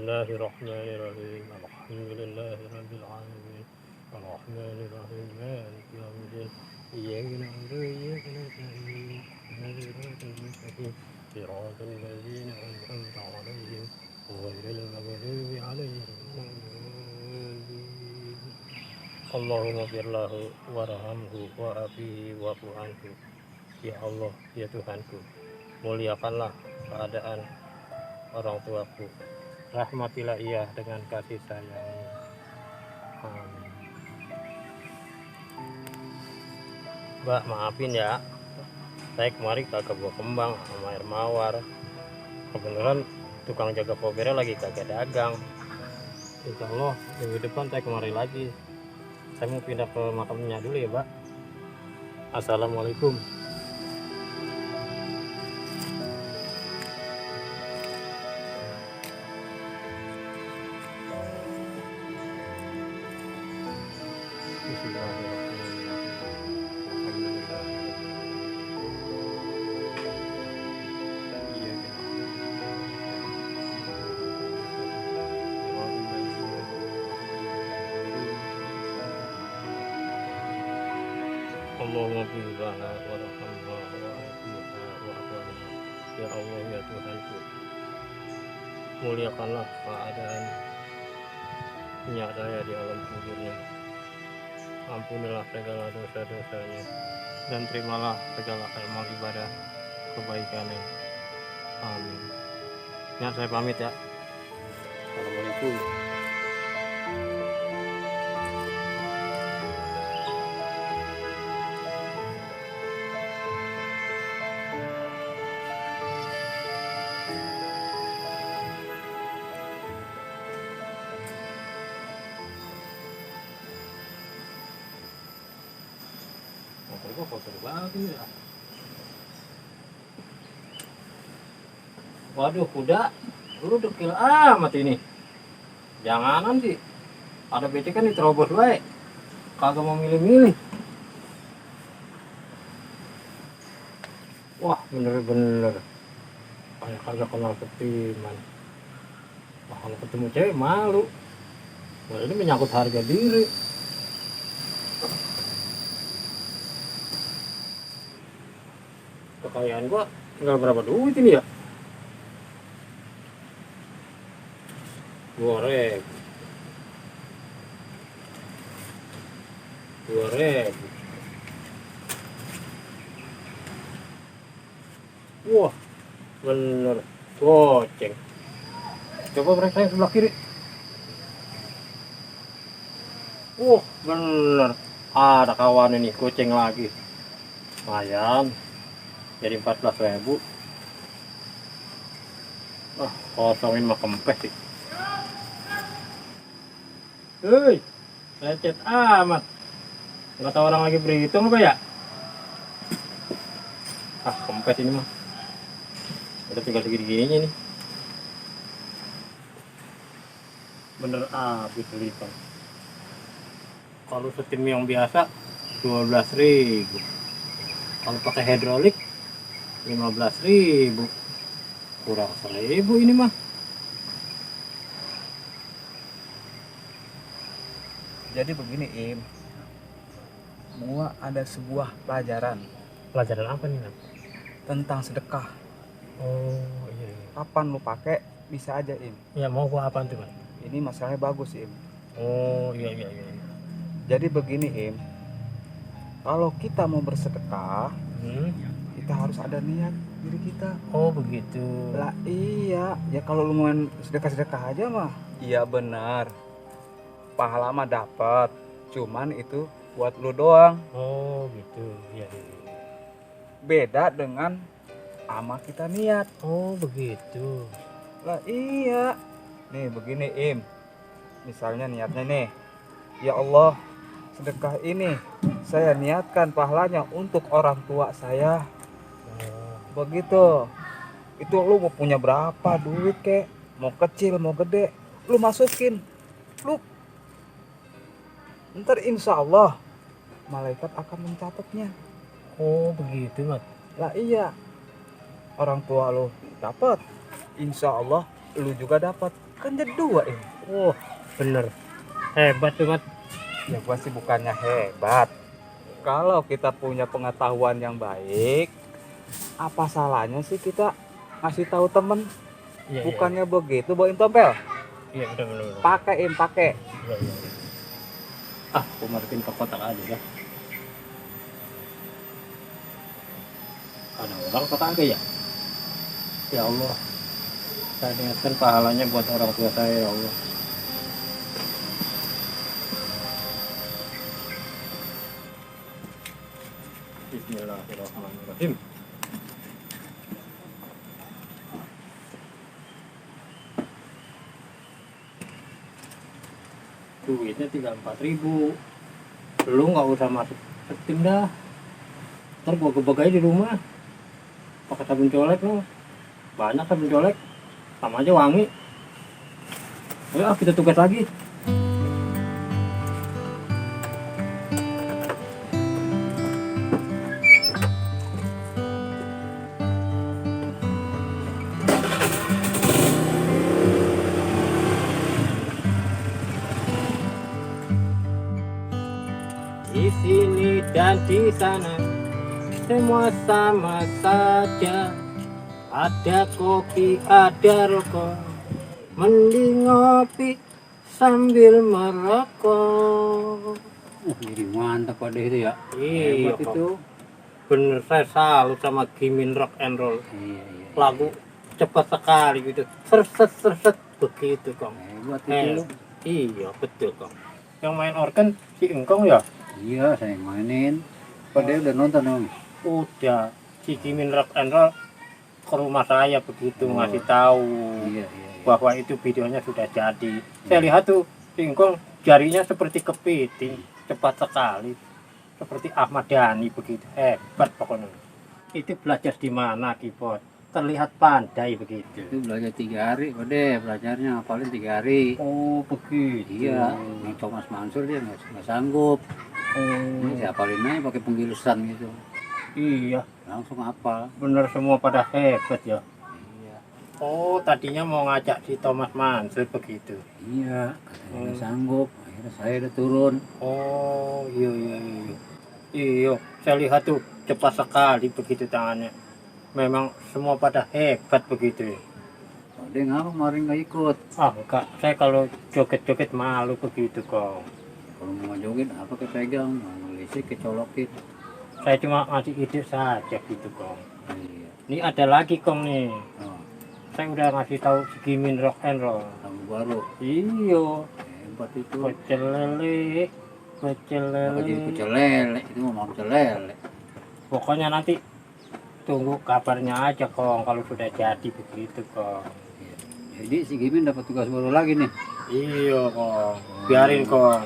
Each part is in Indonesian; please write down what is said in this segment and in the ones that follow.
Bismillahirrahmanirrahim. Alhamdulillahirabbil alamin. Arrahmanirrahim. Maliki yaumiddin. Iyyaka na'budu wa iyyaka nasta'in. Ihdinas siratal mustaqim. Siratal ladzina an'amta 'alaihim ghairil maghdubi 'alaihim waladdallin. Allahumma fir lahu warhamhu wa'afihi wa'fu anhu. Ya Allah, ya Tuhanku, muliakanlah keadaan orang tuaku, rahmatilah ia dengan kasih sayang. Amin. Mbak, maafin ya, saya kemarin kagak bawa kembang sama air mawar. Kebenaran tukang jaga pobernya lagi kagak dagang. Insya Allah minggu depan saya kemari lagi. Saya mau pindah ke makamnya dulu ya, Mbak. Assalamualaikum. Allahumma bihana warhamha wa'afiha wa'afana. Ya Allah, ya Tuhanku, muliakanlah keadaan minyak saya di alam kuburnya. Ampunilah segala dosa-dosanya dan terimalah segala amal ibadah kebaikannya. Amin. Ya, saya pamit ya. Assalamualaikum. Kok kotor banget ini ya. Waduh, kuda, lu dekil amat ini. Janganan sih, ada becek kan diterobos baik. Kagak mau milih-milih. Wah, bener-bener kayak kagak kenal ketiman. Wah, kalau ketemu cewek malu. Wah, ini menyangkut harga diri. Kekayaan gua tinggal berapa duit ini ya? 2.000. 2.000. Wah, bener goceng. Coba periksa yang sebelah kiri. Wah, bener ada kawan ini goceng lagi. Lumayan, jadi 14.000. Kosongin mah kempes sih. Hei, lecet amat. Nggak tahu orang lagi berhitung apa ya? Kempes ini mah. Udah tinggal segini-gininya nih. Bener habis lipat. Kalau setim yang biasa 12.000. Kalau pakai hidrolik 15.000. Kurang 1.000 ini mah. Jadi begini Im, gua ada sebuah pelajaran Pelajaran apa nih, Nam? tentang sedekah. Oh iya. Kapan lu pakai bisa aja Im. Ya, mau gua apaan tuh, Mas? Ini masalahnya bagus Im. Oh iya. Jadi begini Im, kalau kita mau bersedekah, kita harus ada niat diri kita. Oh begitu. Lah iya, ya kalau lu mau sedekah-sedekah aja mah, iya benar. Pahala mah dapat, cuman itu buat lu doang. Oh gitu. Iya. Beda dengan amal kita niat. Oh begitu. Lah iya. Nih begini Im, misalnya niatnya nih, ya Allah, sedekah ini saya niatkan pahalanya untuk orang tua saya. Begitu. Itu lu mau punya berapa duit kek, mau kecil mau gede, lu masukin. Lu ntar insya Allah malaikat akan mencatatnya. Oh begitu, Mas. Lah iya, orang tua lu dapat, insya Allah lu juga dapat. Kan jadi 2 Im. Oh, bener. Hebat tuh, Mat. Ya gua sih bukannya hebat. Kalau kita punya pengetahuan yang baik, apa salahnya sih kita ngasih tahu temen? Iya, Bukannya begitu, bawain tompel. Iya, bener, bener, bener. Pakai Im, pakai. Iya, iya, iya. Ah, aku masukin ke kotak aja ya. Ada orang kok kagak ya? Ya Allah, saya niatkan pahalanya buat orang tua saya, ya Allah. Bismillahirrahmanirrahim. Duitnya tinggal 4.000. Lu nggak usah masuk setim dah. Ntar gua gebek aja di rumah. Pakai sabun colek lo. Banyak sabun colek. Sama aja wangi. Ayo kita tugas lagi. Di sini dan di sana semua sama saja. Ada kopi, ada rokok. Mending ngopi sambil merokok. Jadi mantap pada itu ya. Iya Hebat itu. Bener, saya salut sama Gimin Rock and Roll. Iya, iya. Lagu cepat sekali gitu. Serset serset begitu, Kong. Hebat itu. Iya betul, Kong. Yang main organ si Engkong ya? Iya, saya mainin. Pada udah nonton dong. Udah, si Gimin Rock and Roll ke rumah saya begitu Oh. ngasih tahu Iya, iya. bahwa itu videonya sudah jadi. Saya lihat tuh Singkong jarinya seperti kepiting, cepat sekali, seperti Ahmad Dhani begitu, hebat pokoknya. Itu belajar di mana, Kipot? Terlihat pandai begitu. Itu belajar 3 hari, pada belajarnya paling 3 hari. Oh begitu. Iya, ini Thomas Mansur dia nggak sanggup. Ini saya hafalin aja pakai pengilusan gitu. Iya, Langsung hafal. bener semua pada hebat ya. Iya. Oh, tadinya mau ngajak si Thomas Mansur begitu. Iya, katanya nggak sanggup. Akhirnya saya udah turun. Oh, iya iya iya. Iya, saya lihat tuh cepat sekali begitu tangannya. Memang semua pada hebat begitu. Pada ngapa kemarin nggak ikut? Ah, enggak. Saya kalau joget-joget malu begitu kok. Kalau mau joget apa kepegang, mau ngelisik kecolokin. Saya cuma ngasih ide saja gitu kok. Iya. Ini ada lagi kong nih. Oh, Saya udah ngasih tahu si Gimin Rock and Roll. lagu baru. Iyo, Hebat itu. pecel lele, pecel Apa jadi lele. pecel lele? Itu mau pecel lele. Pokoknya nanti tunggu kabarnya aja kong kalau sudah jadi begitu kong. Iya. Jadi si Gimin dapat tugas baru lagi nih. Iya kong, biarin kong.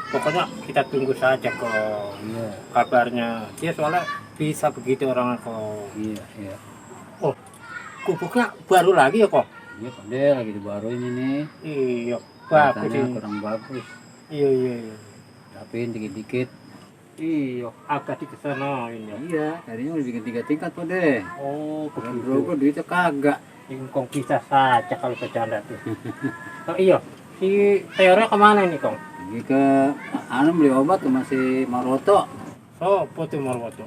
Pokoknya kita tunggu saja kong Iya. kabarnya. Dia soalnya bisa begitu orang kong. Iya, iya. Gubuknya baru lagi ya kong. Iya, pada lagi baru ini nih. Iya, bagus Katanya ini. kurang bagus. Iya iya iya. Rapiin dikit-dikit. Iya, agak dikesanain ya. Iya, tadinya udah bikin 3 tingkat tuh deh. Oh, Bro, begitu. duitnya kagak. Ingkong bisa saja kalau bercanda tuh. Oh iya, si Teora kemana ini kong? Pergi ke beli obat ke masih Maroto. Oh, tuh Marwoto.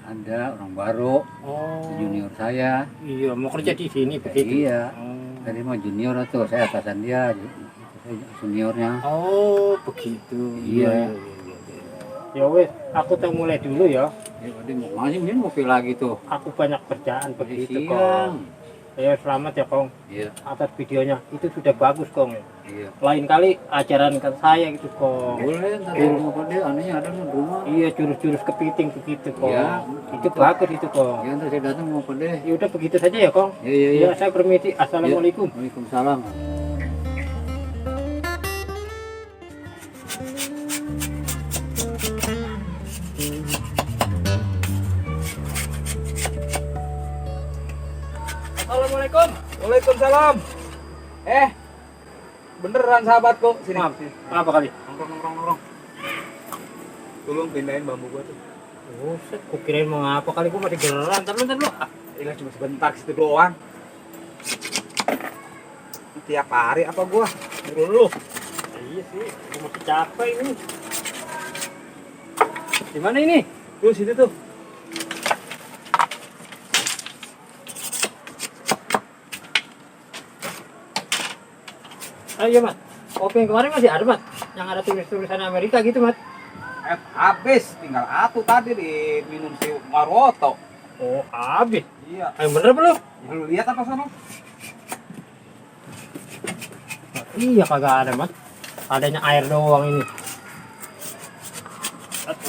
Ada orang baru, Oh, junior saya. iya mau kerja di sini begitu. Iya. Oh. Tadi mau junior tuh, saya atasan dia, saya juniornya. Oh, begitu. Iya. Ya wes, aku tuh mulai dulu ya. Ya, tadi mau masih mungkin ngopi lagi tuh. Aku banyak kerjaan begitu kong. Siang. Ya selamat ya kong Iya, atas videonya. Itu sudah bagus kong. iya. Lain kali ajaran ke saya gitu kong. Boleh, ntar kalau mau dia anehnya ada di rumah. Iya jurus-jurus kepiting begitu kong. Iya. Itu bagus itu kong. Ya, ntar saya datang mau deh. Ya udah begitu saja ya kong. Iya, iya, iya. Ya saya permisi. Assalamualaikum. Waalaikumsalam. Assalamualaikum. Waalaikumsalam. Beneran sahabatku, sini. Maaf, Sini. kenapa kali? Nongkrong. Tolong pindahin bambu gua tuh. Oh, aku kirain mau ngapa kali gua masih geran. Ntar dulu. Ini cuma sebentar situ doang. tiap hari apa gua? Dulu. Iya sih, gue masih capek ini. Di mana ini? Tuh situ tuh. Oh iya mat, kopi yang kemarin masih ada mat, yang ada tulisan Amerika gitu mat. Habis, tinggal atu tadi diminum si Maroto. Oh habis, Iya. yang bener belum? Lu lihat apa sana? Iya kagak ada mat, adanya air doang ini.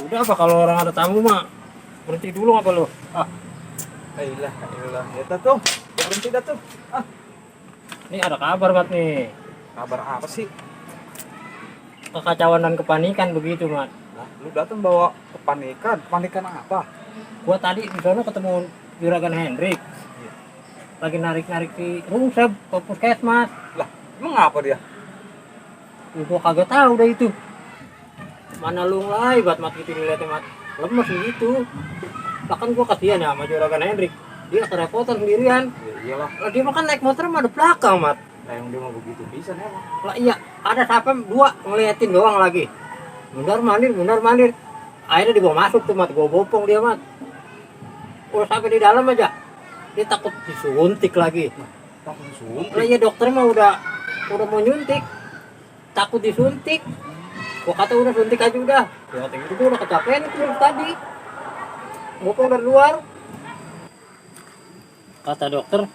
Udah apa kalau orang ada tamu mah berhenti dulu apa lu? Ah, Ilah. Ya tuh. Berhenti dah tuh. Ah, ini ada kabar mat nih, kabar apa sih? kekacauan dan kepanikan begitu mat. Lah, lu datang bawa kepanikan. Kepanikan apa? Gua tadi di sana ketemu Juragan Hendrik, lagi narik-narik si Rungsep ke puskesmas. Lah, emang apa dia? Gua kagak tahu dah itu. Mana lu ngelai buat mat gitu dilihatnya mat. Lemes gitu. Bahkan gua kasihan ya sama Juragan Hendrik. Dia kerepotan sendirian. Ya iyalah. Lah dia makan naik motor mah ada belakang mat. Nah, yang dia mau begitu bisa emang. Lah iya, ada sapem dua ngeliatin doang lagi. Mundar mandir. Akhirnya dibawa masuk tuh mat, gua bopong dia mat. Udah sampai di dalam aja. Dia takut disuntik lagi. Takut disuntik. Lah iya dokter mah udah mau nyuntik. Takut disuntik. Gua kata udah suntik aja udah. Gua kata gitu gua udah kecapean itu dari tadi. Bopong dari luar. Kata dokter,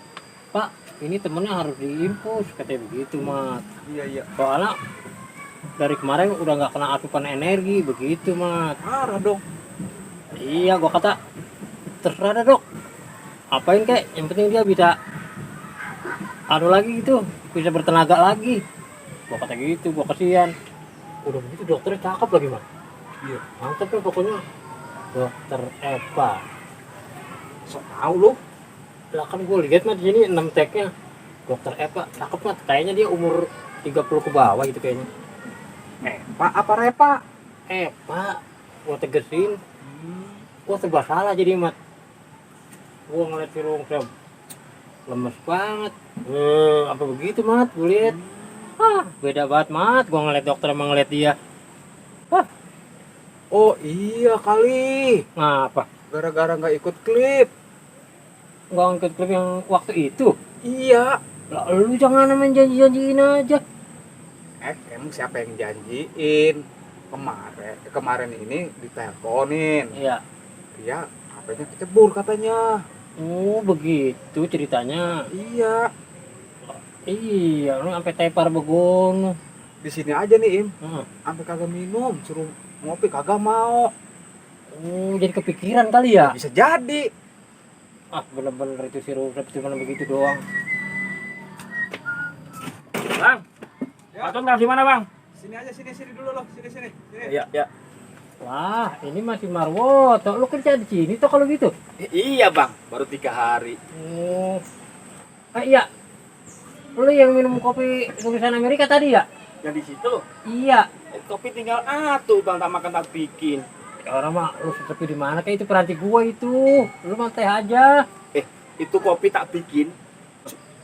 "Pak, ini temennya harus diinfus," katanya begitu mat. Iya. Soalnya dari kemarin udah nggak kena asupan energi begitu mat. Parah dong. Iya gua kata terserah dah dok, apain kek, yang penting dia bisa lagi gitu, bisa bertenaga lagi. Gua kata gitu, gua kasihan. Udah begitu dokternya cakep lagi mat. Iya. Mantep ya pokoknya. Dokter Eva. Sok tahu lu. Lah kan gue lihat mat di sini 6 tagnya. Dokter Eva cakep mat, kayaknya dia umur 30 ke bawah gitu kayaknya. Pak apa Repa? Pak, gua tegesin, gua serba salah jadi mat. Gua ngeliat si Rungsep lemes banget. Apa begitu mat? Gue lihat. Beda banget mat. Gua ngeliat dokter emang ngeliat dia. Oh iya kali. Ngapa? Gara-gara nggak ikut klip. Nggak ngikut klip yang waktu itu? Iya. Lah lu jangan main janji-janjiin aja. Emang siapa yang janjiin? Kemarin ini diteleponin. Iya. Dia HP-nya kecebur katanya. Oh begitu ceritanya. Iya. Iya, lu sampai tepar begono. Di sini aja nih Im. Heeh. Sampai kagak minum, suruh ngopi kagak mau. Oh, jadi kepikiran kali ya? Bisa jadi. Bener-bener itu si Rungsep cuma begitu doang. Bang, Patung di mana bang? Sini aja, sini dulu loh, sini. Iya. Wah, ini masih Marwoto. Lu kerja di sini tuh kalau gitu? Iya bang, baru 3 hari. Oh. Iya. Lu yang minum kopi tulisan Amerika tadi ya? Yang di situ, Iya. kopi tinggal atuh bang, tak makan tak bikin. Ya orang mah lu seperti di mana kayak itu peranti gua itu. Lu mah teh aja. Itu kopi tak bikin.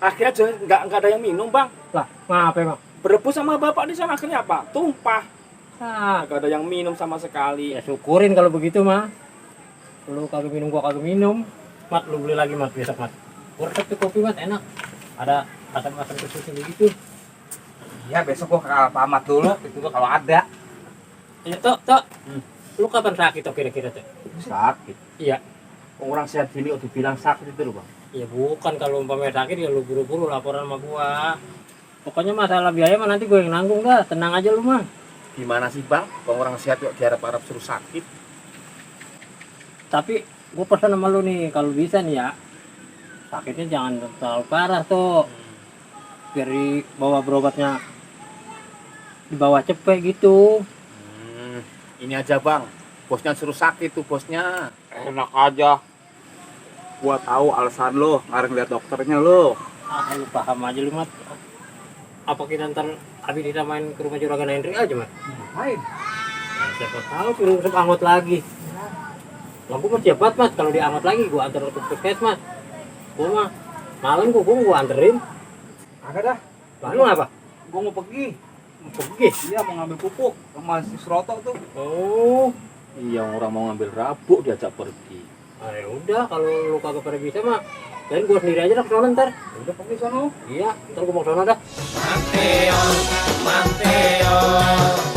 Akhirnya nggak ada yang minum bang. Lah, ngapa emang? Berebus sama bapak di sana akhirnya apa? Tumpah. Ah, Nggak ada yang minum sama sekali. ya syukurin kalau begitu mah. Lu kagak minum gua kagak minum. Mat, lu beli lagi mat besok mat. Gua resep tuh kopi mat enak. Ada asam-asam khusus begitu. Iya, besok gua ke Alfamart dulu, itu gua kalau ada. Ya tok. Lu kapan sakit tuh kira-kira tuh? Sakit. Iya. Orang sehat gini udah bilang sakit itu loh bang. Ya bukan, kalau umpamanya sakit ya lu buru-buru laporan sama gua. Pokoknya masalah biaya mah nanti gua yang nanggung dah. Tenang aja lu mah. Gimana sih bang? Orang sehat kok diharap-harap suruh sakit. Tapi gua pesan sama lu nih, kalau bisa nih ya, sakitnya jangan terlalu parah tuh. Biar dibawa berobatnya dibawa cepet gitu. Ini aja bang, bosnya suruh sakit tuh bosnya. Enak aja. Gua tahu alasan lo, ngareng lihat dokternya lo. Lu paham aja lu mat. Apa kita ntar habis disamain ke rumah Juragan Hendrik aja mat? Ngapain? Ya, siapa tahu suruh anggot lagi. Lah gua mah siap banget mat, kalau dianggot lagi gua antar ke puskesmas. Gua mah malam gua anterin. Agak dah. Lu ngapa? Gua mau pergi. Mau pergi? Iya, mau ngambil pupuk sama si Sroto tuh. Oh, Iya, orang mau ngambil rabuk diajak pergi. ah, ya udah kalau lu kagak pada bisa mah, dan gua sendiri aja dah ke sana ntar. Udah pergi sono. Iya, ntar gua mau ke sana dah. Mateo, Mateo.